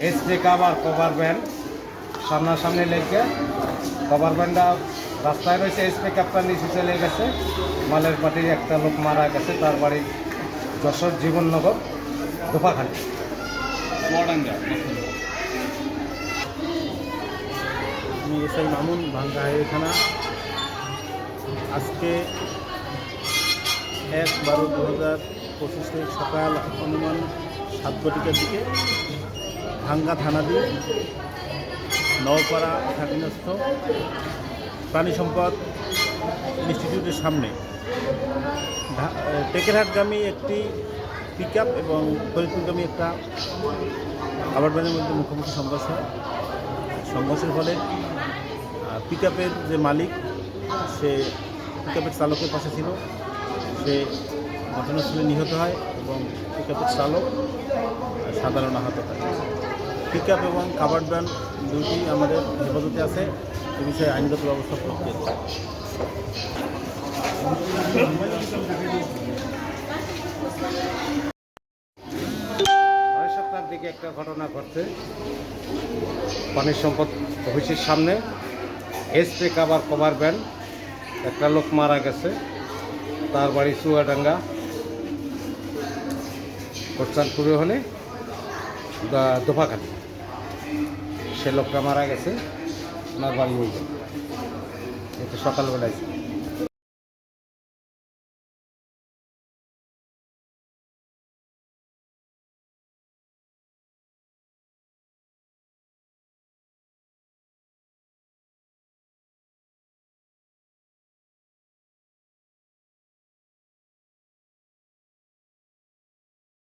SP cover cover band সামনাসামনি লেগে cover ব্যান্ডটা রাস্তায় রয়েছে। এসপি ক্যাপটা নিচে চলে গেছে। মালের পাটির একটা লোক মারা গেছে, তার বাড়ি যশোর জীবননগর দোপাখালি। আমি এসআই মামুন, ভাঙ্গা হাইওয়ে থানা। আজকে 1/12/2025 সকাল অনুমান 7 ঘটিকার দিকে ভাঙ্গা থানাধীন নওপাড়া স্বাধীনস্থ প্রাণী সম্পদ ইনস্টিটিউটের সামনে টেকেরহাটগামী একটি পিকআপ এবং ফরিদপুরগামী একটা খাবার ভ্যানের মধ্যে মুখোমুখি সংঘর্ষ হয়। সংঘর্ষের ফলে পিকআপের যে মালিক, সে পিকআপের চালকের পাশে ছিল, সে ঘটনাস্থলে নিহত হয় এবং পিকআপের চালক সাধারণ আহত হয়। পিকআপ এবং কাভার্ড ভ্যান দুটি আমাদের হেফাজতে আছে। এ বিষয়ে আইনগত ব্যবস্থা প্রক্রিয়া। 7টার দিকে একটা ঘটনা ঘটছে পানি সম্পদ অফিসের সামনে। এসপি কাভার কভার ভ্যান, একটা লোক মারা গেছে, তার বাড়ি চুয়াডাঙ্গা কোরচানপুরে হলে দোপাখালি। সে লোকটা মারা গেছে, ওনার বাড়ি হয়ে গেছে। এটা সকালবেলায়।